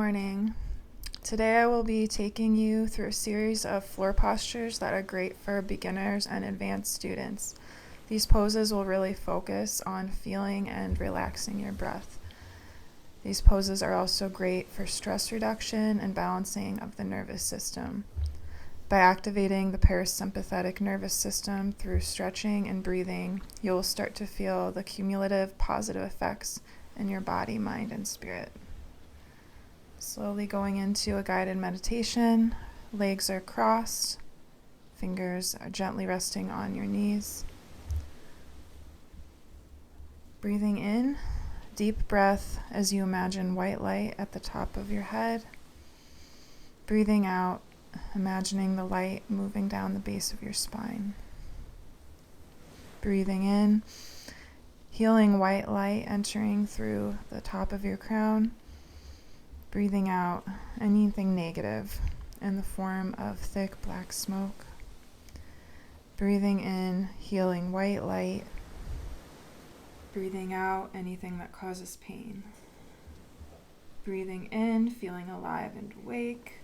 morning. Today I will be taking you through a series of floor postures that are great for beginners and advanced students. These poses will really focus on feeling and relaxing your breath. These poses are also great for stress reduction and balancing of the nervous system. By activating the parasympathetic nervous system through stretching and breathing, you will start to feel the cumulative positive effects in your body, mind, and spirit. Slowly going into a guided meditation. Legs are crossed, fingers are gently resting on your knees. Breathing in, deep breath as you imagine white light at the top of your head. Breathing out, imagining the light moving down the base of your spine. Breathing in, healing white light entering through the top of your crown. Breathing out anything negative in the form of thick black smoke. Breathing in, healing white light. Breathing out anything that causes pain. Breathing in, feeling alive and awake.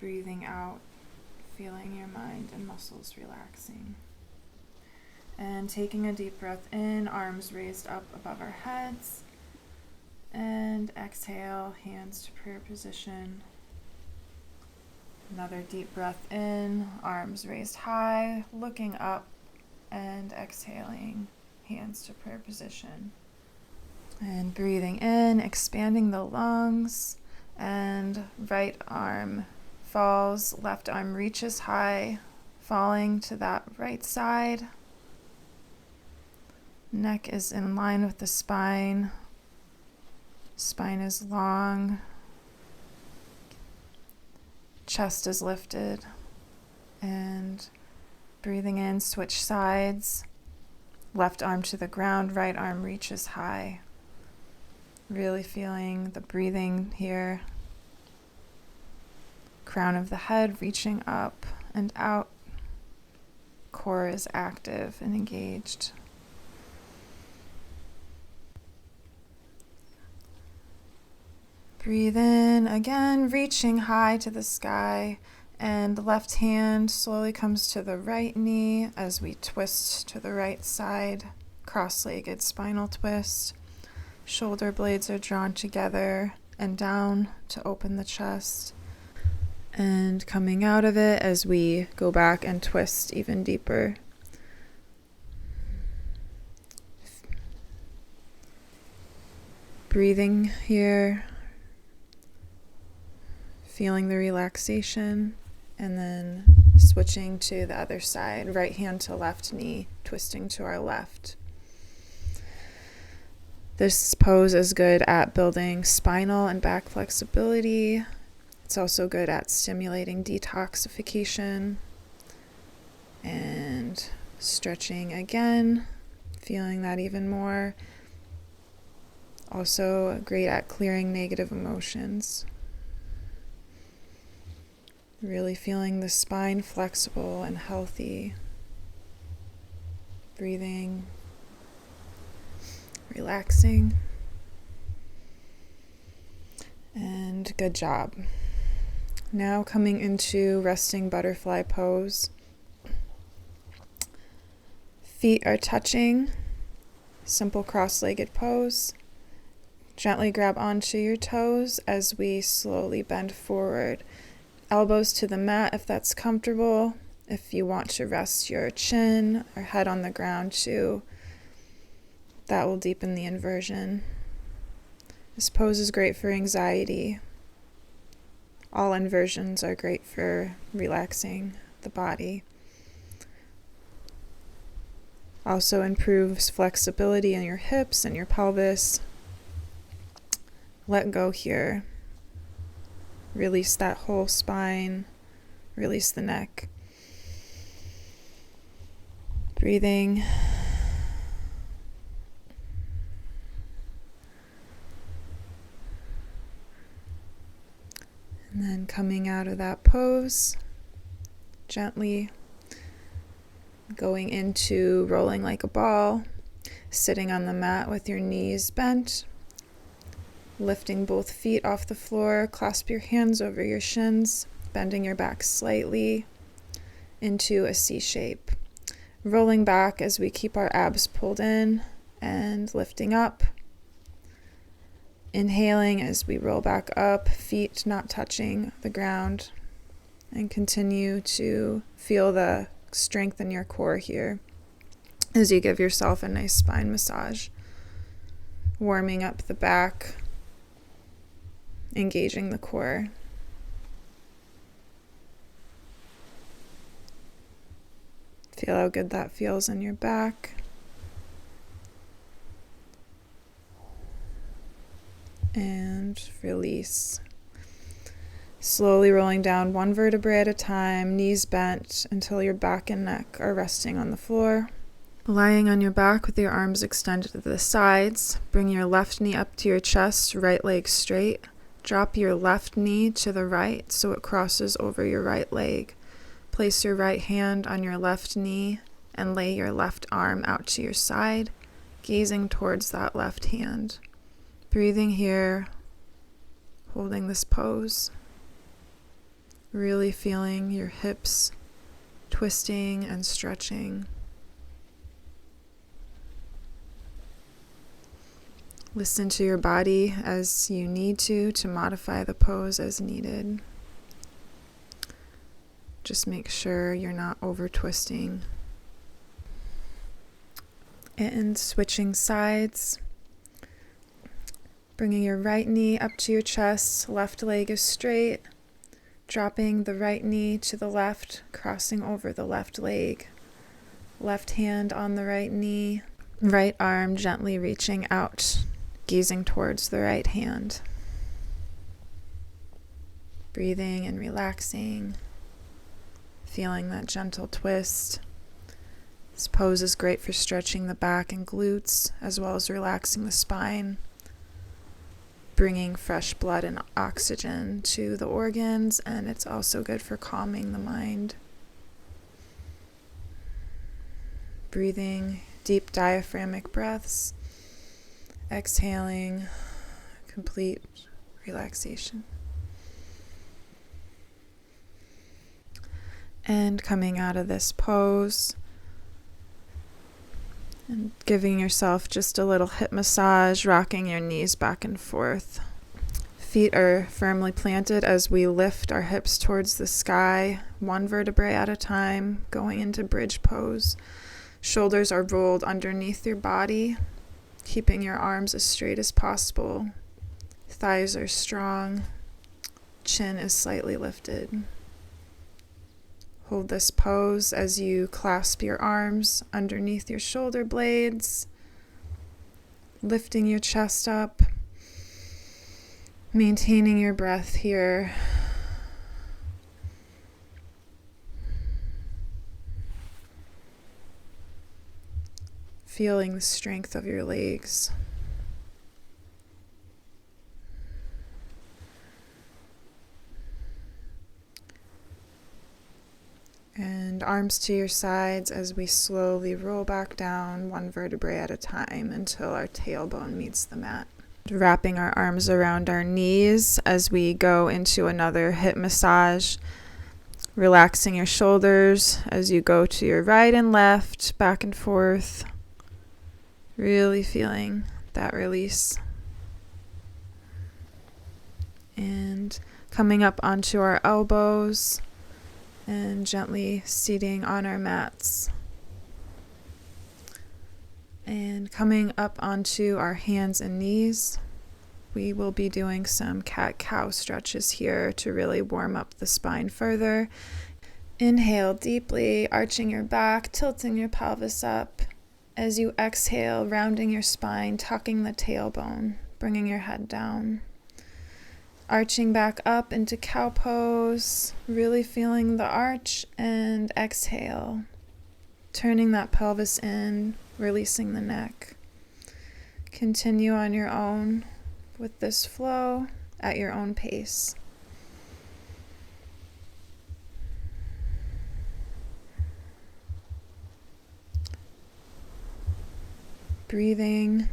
Breathing out, feeling your mind and muscles relaxing. And taking a deep breath in, arms raised up above our heads. And exhale, hands to prayer position. Another deep breath in, arms raised high, looking up, and exhaling, hands to prayer position. And breathing in, expanding the lungs, and right arm falls, left arm reaches high, falling to that right side. Neck is in line with the spine. Spine is long. Chest is lifted. And breathing in, switch sides. Left arm to the ground, right arm reaches high. Really feeling the breathing here. Crown of the head reaching up and out. Core is active and engaged. Breathe in again, reaching high to the sky, and the left hand slowly comes to the right knee as we twist to the right side, cross-legged spinal twist. Shoulder blades are drawn together and down to open the chest. And coming out of it as we go back and twist even deeper. Breathing here. Feeling the relaxation, and then switching to the other side, right hand to left knee, twisting to our left. This pose is good at building spinal and back flexibility. It's also good at stimulating detoxification and stretching again, feeling that even more. Also great at clearing negative emotions. Really feeling the spine flexible and healthy. Breathing, relaxing. And good job. Now coming into resting butterfly pose. Feet are touching. Simple cross-legged pose. Gently grab onto your toes as we slowly bend forward. Elbows to the mat if that's comfortable. If you want to rest your chin or head on the ground too, that will deepen the inversion. This pose is great for anxiety. All inversions are great for relaxing the body. Also improves flexibility in your hips and your pelvis. Let go here. Release that whole spine. Release the neck. Breathing. And then coming out of that pose, gently going into rolling like a ball, sitting on the mat with your knees bent. Lifting both feet off the floor, clasp your hands over your shins, bending your back slightly into a C shape. Rolling back as we keep our abs pulled in and lifting up. Inhaling as we roll back up, feet not touching the ground, and continue to feel the strength in your core here as you give yourself a nice spine massage, warming up the back, engaging the core. Feel how good that feels in your back. And release. Slowly rolling down one vertebrae at a time, knees bent until your back and neck are resting on the floor. Lying on your back with your arms extended to the sides, bring your left knee up to your chest, right leg straight. Drop your left knee to the right so it crosses over your right leg. Place your right hand on your left knee and lay your left arm out to your side, gazing towards that left hand. Breathing here, holding this pose, really feeling your hips twisting and stretching. Listen to your body as you need to modify the pose as needed. Just make sure you're not over twisting. And switching sides. Bringing your right knee up to your chest, left leg is straight. Dropping the right knee to the left, crossing over the left leg. Left hand on the right knee, right arm gently reaching out, gazing towards the right hand. Breathing and relaxing, feeling that gentle twist. This pose is great for stretching the back and glutes, as well as relaxing the spine, bringing fresh blood and oxygen to the organs, and it's also good for calming the mind. Breathing deep diaphragmic breaths, exhaling, complete relaxation. And coming out of this pose and giving yourself just a little hip massage, rocking your knees back and forth. Feet are firmly planted as we lift our hips towards the sky, one vertebrae at a time, going into bridge pose. Shoulders are rolled underneath your body, keeping your arms as straight as possible. Thighs are strong. Chin is slightly lifted. Hold this pose as you clasp your arms underneath your shoulder blades, lifting your chest up, maintaining your breath here. Feeling the strength of your legs. And arms to your sides as we slowly roll back down one vertebrae at a time until our tailbone meets the mat. Wrapping our arms around our knees as we go into another hip massage. Relaxing your shoulders as you go to your right and left, back and forth. Really feeling that release. And coming up onto our elbows and gently seating on our mats. And coming up onto our hands and knees, we will be doing some cat-cow stretches here to really warm up the spine further. Inhale deeply, arching your back, tilting your pelvis up. As you exhale, rounding your spine, tucking the tailbone, bringing your head down. Arching back up into cow pose, really feeling the arch, and exhale. Turning that pelvis in, releasing the neck. Continue on your own with this flow at your own pace. Breathing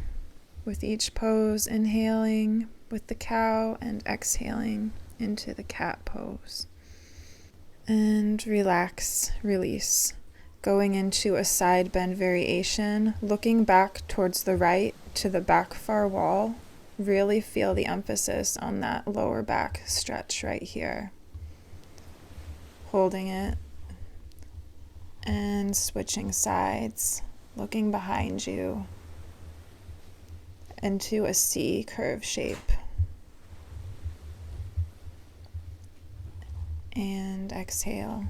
with each pose, inhaling, with the cow and exhaling into the cat pose. And relax, release. Going into a side bend variation, looking back towards the right to the back far wall. Really feel the emphasis on that lower back stretch right here. Holding it and switching sides, looking behind you into a C curve shape. And exhale.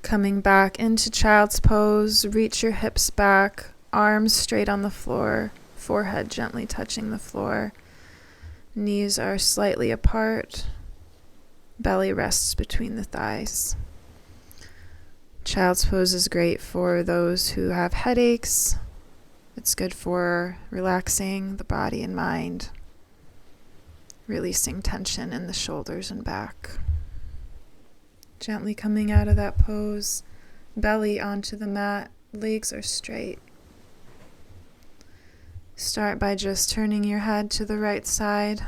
Coming back into child's pose, reach your hips back, arms straight on the floor, forehead gently touching the floor. Knees are slightly apart, belly rests between the thighs. Child's pose is great for those who have headaches. It's good for relaxing the body and mind, releasing tension in the shoulders and back. Gently coming out of that pose, belly onto the mat, legs are straight. Start by just turning your head to the right side,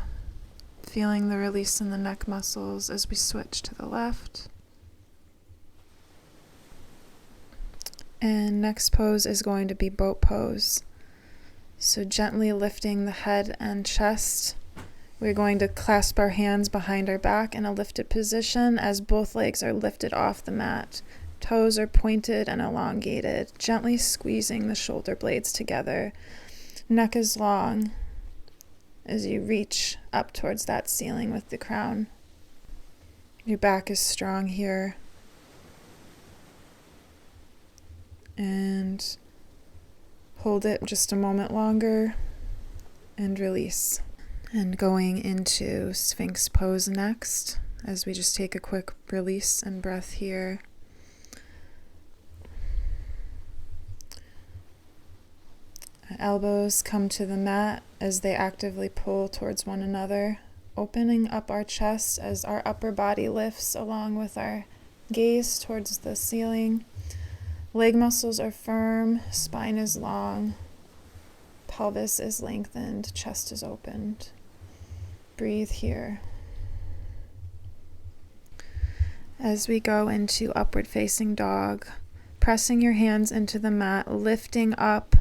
feeling the release in the neck muscles as we switch to the left. And next pose is going to be boat pose. So gently lifting the head and chest. We're going to clasp our hands behind our back in a lifted position as both legs are lifted off the mat. Toes are pointed and elongated, gently squeezing the shoulder blades together. Neck is long as you reach up towards that ceiling with the crown. Your back is strong here. And hold it just a moment longer and release. And going into Sphinx pose next, as we just take a quick release and breath here. Elbows come to the mat as they actively pull towards one another, opening up our chest as our upper body lifts along with our gaze towards the ceiling. Leg muscles are firm, spine is long, pelvis is lengthened, chest is opened. Breathe here. As we go into upward facing dog, pressing your hands into the mat, lifting up,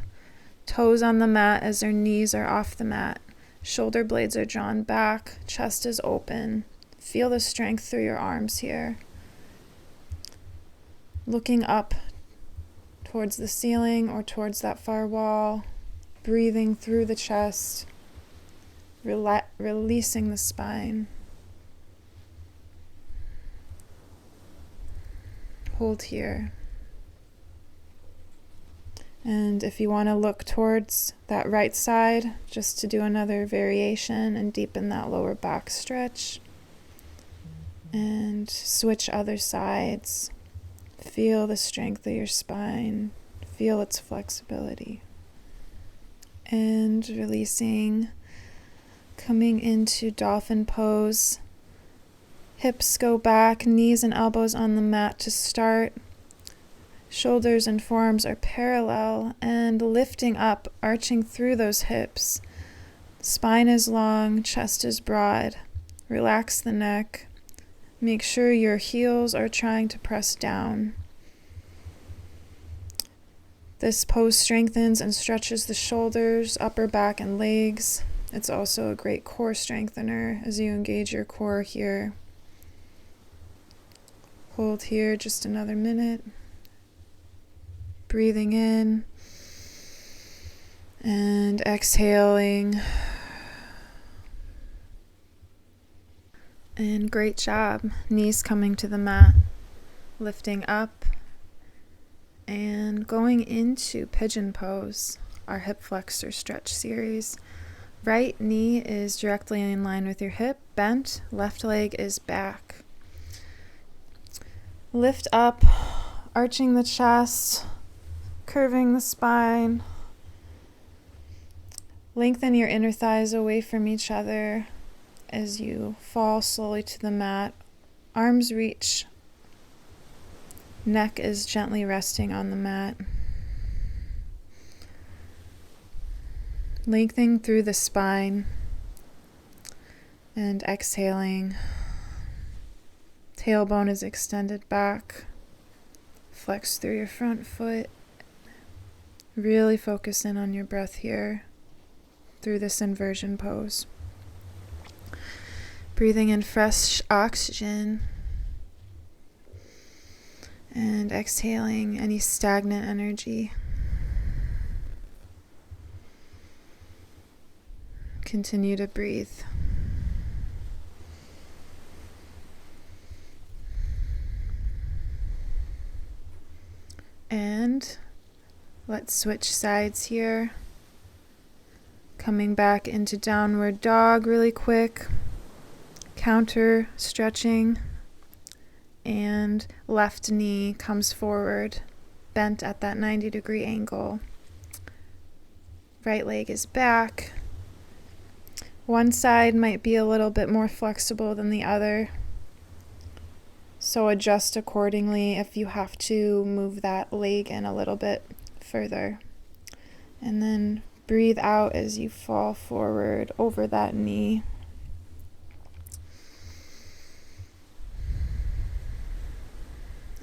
toes on the mat as their knees are off the mat. Shoulder blades are drawn back, chest is open. Feel the strength through your arms here. Looking up towards the ceiling or towards that far wall, breathing through the chest. Releasing the spine. Hold here. And if you want to look towards that right side, just to do another variation and deepen that lower back stretch. And switch other sides. Feel the strength of your spine. Feel its flexibility. And releasing. Coming into Dolphin Pose. Hips go back, knees and elbows on the mat to start. Shoulders and forearms are parallel and lifting up, arching through those hips. Spine is long, chest is broad. Relax the neck. Make sure your heels are trying to press down. This pose strengthens and stretches the shoulders, upper back, and legs. It's also a great core strengthener as you engage your core here. Hold here just another minute. Breathing in and exhaling. And great job. Knees coming to the mat, lifting up and going into Pigeon Pose, our hip flexor stretch series. Right knee is directly in line with your hip, bent, left leg is back. Lift up, arching the chest, curving the spine. Lengthen your inner thighs away from each other as you fall slowly to the mat. Arms reach. Neck is gently resting on the mat. Lengthening through the spine. And exhaling, tailbone is extended back, flex through your front foot. Really focus in on your breath here through this inversion pose. Breathing in fresh oxygen and exhaling any stagnant energy. Continue to breathe. And let's switch sides here. Coming back into downward dog really quick. Counter stretching. And left knee comes forward, bent at that 90-degree angle. Right leg is back. One side might be a little bit more flexible than the other, so adjust accordingly if you have to move that leg in a little bit further. And then breathe out as you fall forward over that knee.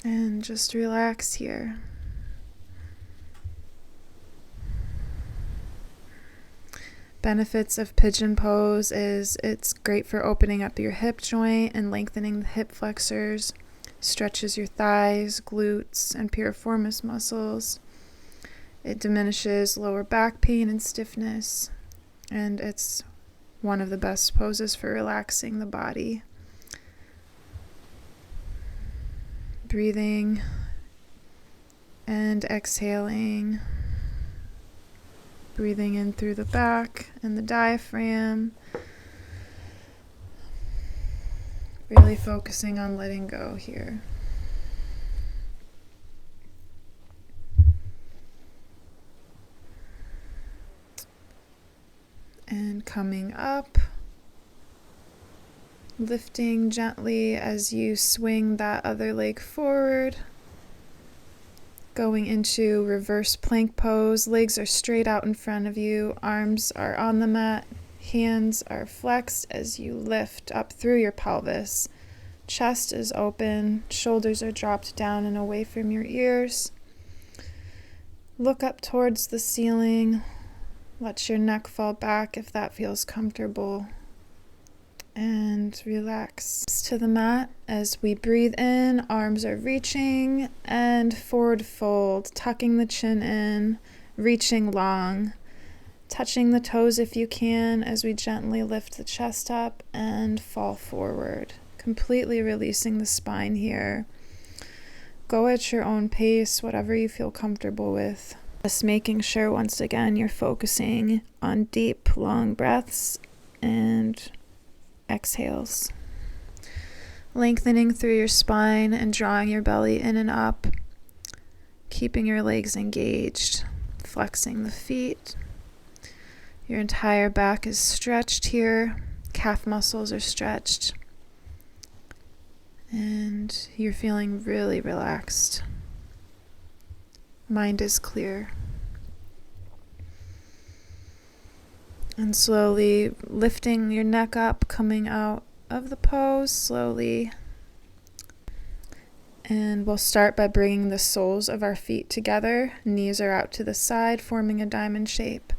And just relax here. Benefits of Pigeon Pose is it's great for opening up your hip joint and lengthening the hip flexors, stretches your thighs, glutes, and piriformis muscles. It diminishes lower back pain and stiffness, and it's one of the best poses for relaxing the body. Breathing and exhaling. Breathing in through the back and the diaphragm. Really focusing on letting go here. And coming up. Lifting gently as you swing that other leg forward. Going into reverse plank pose. Legs are straight out in front of you. Arms are on the mat. Hands are flexed as you lift up through your pelvis. Chest is open. Shoulders are dropped down and away from your ears. Look up towards the ceiling. Let your neck fall back if that feels comfortable. And relax to the mat. As we breathe in, arms are reaching and forward fold, tucking the chin in, reaching long, touching the toes if you can as we gently lift the chest up and fall forward, completely releasing the spine here. Go at your own pace, whatever you feel comfortable with. Just making sure once again you're focusing on deep, long breaths and exhales. Lengthening through your spine and drawing your belly in and up, keeping your legs engaged, flexing the feet. Your entire back is stretched here, calf muscles are stretched, and you're feeling really relaxed. Mind is clear. And slowly lifting your neck up, coming out of the pose slowly. And we'll start by bringing the soles of our feet together. Knees are out to the side, forming a diamond shape.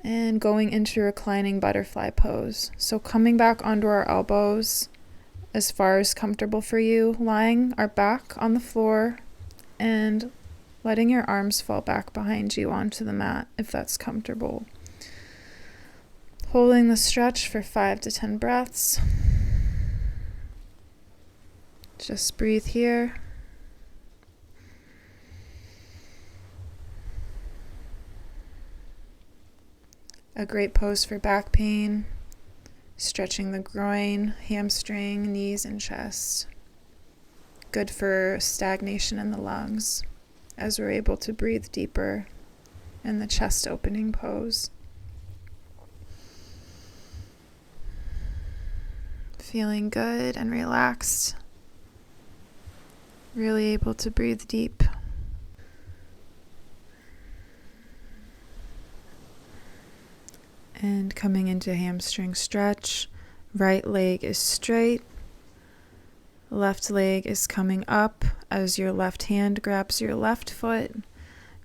And going into reclining butterfly pose. So coming back onto our elbows as far as comfortable for you, lying our back on the floor and letting your arms fall back behind you onto the mat if that's comfortable. Holding the stretch for 5 to 10 breaths. Just breathe here. A great pose for back pain, stretching the groin, hamstring, knees, and chest. Good for stagnation in the lungs as we're able to breathe deeper in the chest opening pose. Feeling good and relaxed. Really able to breathe deep. And coming into hamstring stretch, Right leg is straight. Left leg is coming up as your left hand grabs your left foot.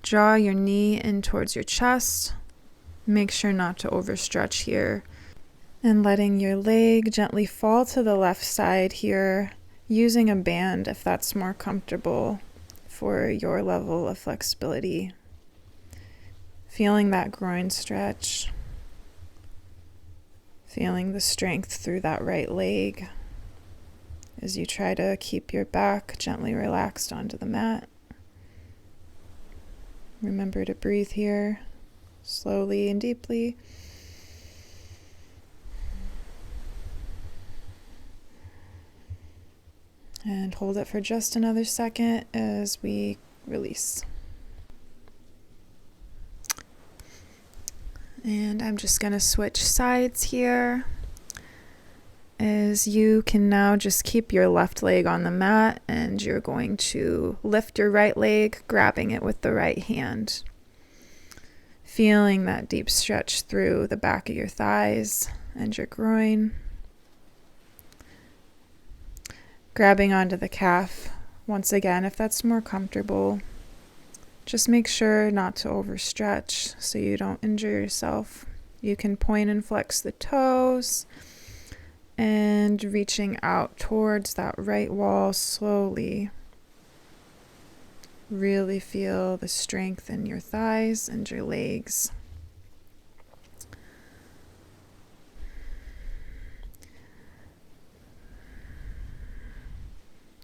Draw your knee in towards your chest. Make sure not to overstretch here. And letting your leg gently fall to the left side here, using a band if that's more comfortable for your level of flexibility. Feeling that groin stretch. Feeling the strength through that right leg as you try to keep your back gently relaxed onto the mat. Remember to breathe here, slowly and deeply. And hold it for just another second as we release. And I'm just going to switch sides here, as you can now just keep your left leg on the mat, and you're going to lift your right leg, grabbing it with the right hand. Feeling that deep stretch through the back of your thighs and your groin. Grabbing onto the calf once again if that's more comfortable. Just make sure not to overstretch so you don't injure yourself. You can point and flex the toes and reaching out towards that right wall slowly. Really feel the strength in your thighs and your legs.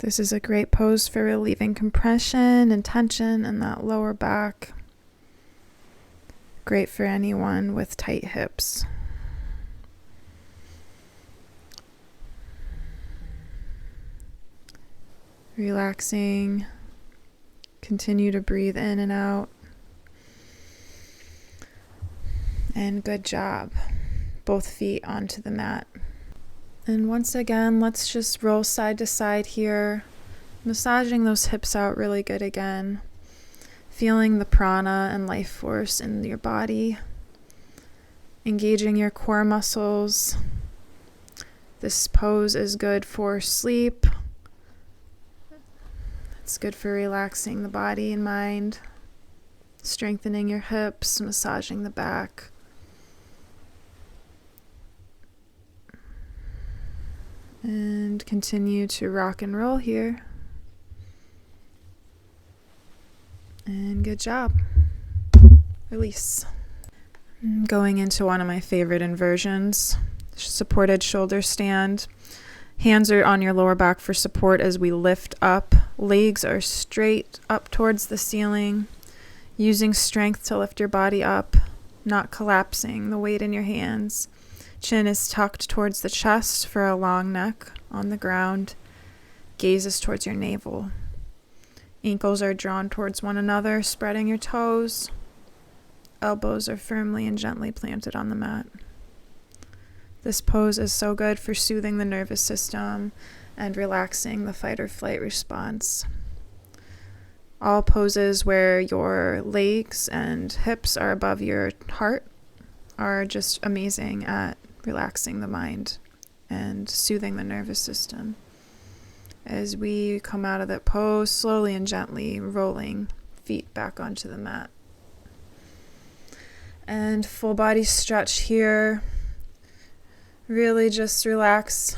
This is a great pose for relieving compression and tension in that lower back. Great for anyone with tight hips. Relaxing. Continue to breathe in and out. And good job. Both feet onto the mat. And once again, let's just roll side to side here, massaging those hips out really good again, feeling the prana and life force in your body, engaging your core muscles. This pose is good for sleep. It's good for relaxing the body and mind, strengthening your hips, massaging the back. And continue to rock and roll here. And good job. Release. Going into one of my favorite inversions, supported shoulder stand. Hands are on your lower back for support as we lift up. Legs are straight up towards the ceiling. Using strength to lift your body up, not collapsing the weight in your hands. Chin is tucked towards the chest for a long neck on the ground. Gaze is towards your navel. Ankles are drawn towards one another, spreading your toes. Elbows are firmly and gently planted on the mat. This pose is so good for soothing the nervous system and relaxing the fight or flight response. All poses where your legs and hips are above your heart are just amazing at relaxing the mind and soothing the nervous system. As we come out of that pose, slowly and gently rolling feet back onto the mat. And full body stretch here. Really just relax,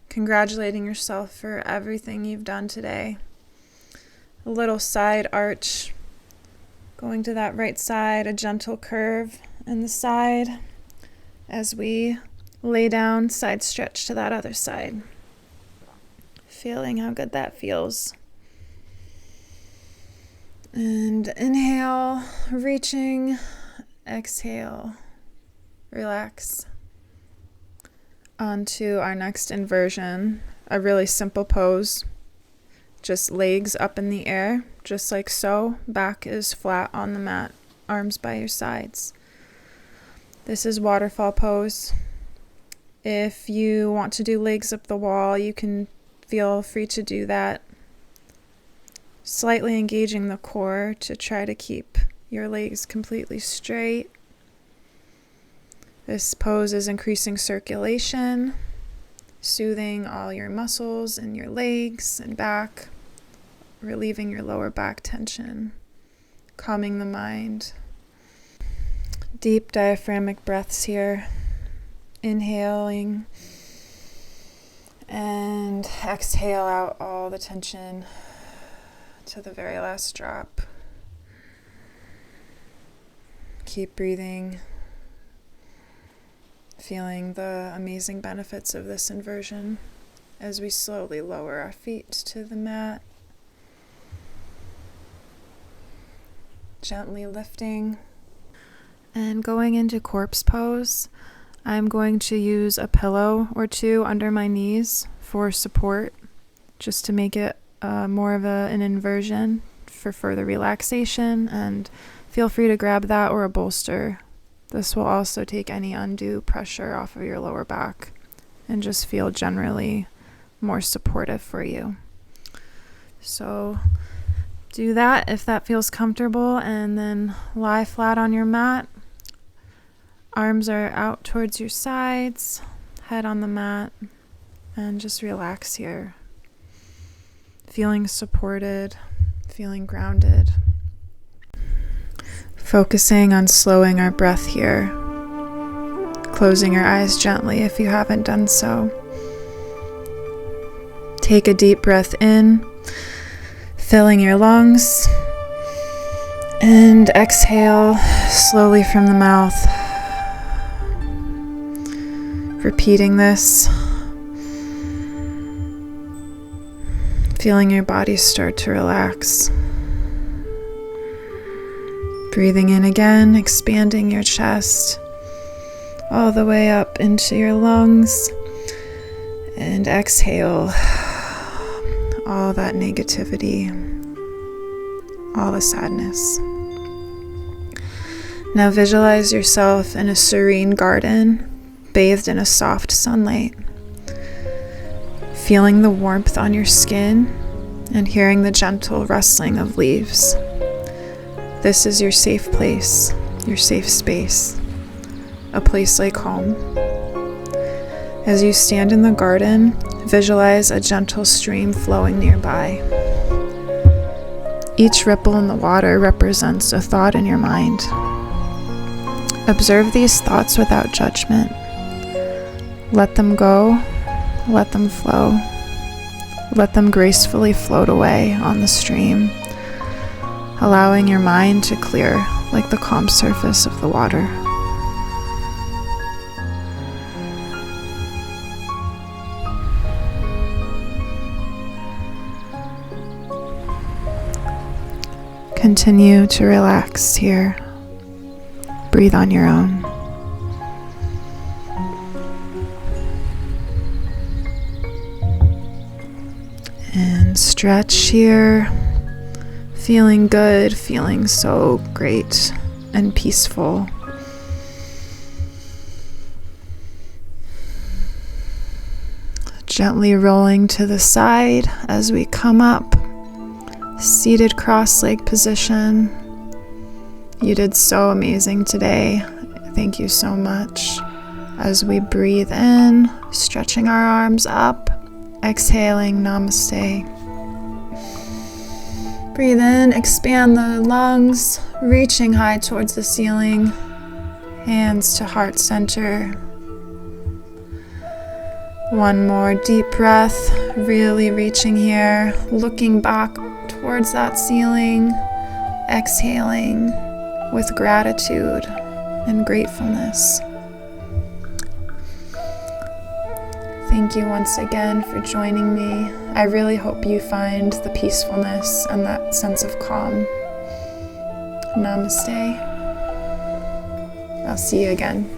congratulating yourself for everything you've done today. A little side arch, going to that right side, a gentle curve in the side as we lay down, side stretch to that other side. Feeling how good that feels. And inhale, reaching, exhale, relax. On to our next inversion, a really simple pose. Just legs up in the air, just like so. Back is flat on the mat, arms by your sides. This is Waterfall Pose. If you want to do legs up the wall, you can feel free to do that. Slightly engaging the core to try to keep your legs completely straight. This pose is increasing circulation soothing all your muscles in your legs and back, relieving your lower back tension, calming the mind. Deep diaphragmatic breaths here, inhaling and exhale out all the tension to the very last drop. Keep breathing, feeling the amazing benefits of this inversion as we slowly lower our feet to the mat. Gently lifting and going into corpse pose. I'm going to use a pillow or two under my knees for support, just to make it more of an inversion for further relaxation, and feel free to grab that or a bolster. This will also take any undue pressure off of your lower back and just feel generally more supportive for you. So do that if that feels comfortable, and then lie flat on your mat. Arms are out towards your sides, head on the mat, and just relax here. Feeling supported, feeling grounded. Focusing on slowing our breath here. Closing your eyes gently if you haven't done so. Take a deep breath in, filling your lungs, and exhale slowly from the mouth. Repeating this, feeling your body start to relax. Breathing in again, expanding your chest all the way up into your lungs, and exhale all that negativity, all the sadness. Now visualize yourself in a serene garden, bathed in a soft sunlight, feeling the warmth on your skin and hearing the gentle rustling of leaves. This is your safe place, your safe space, a place like home. As you stand in the garden, visualize a gentle stream flowing nearby. Each ripple in the water represents a thought in your mind. Observe these thoughts without judgment. Let them go, let them flow. Let them gracefully float away on the stream, allowing your mind to clear like the calm surface of the water. Continue to relax here. Breathe on your own. And stretch here. Feeling good, feeling so great and peaceful. Gently rolling to the side as we come up. Seated cross-leg position. You did so amazing today. Thank you so much. As we breathe in, stretching our arms up, exhaling, namaste. Breathe in, expand the lungs, reaching high towards the ceiling, hands to heart center. One more deep breath, really reaching here, looking back towards that ceiling, exhaling with gratitude and gratefulness. Thank you once again for joining me. I really hope you find the peacefulness and that sense of calm. Namaste. I'll see you again.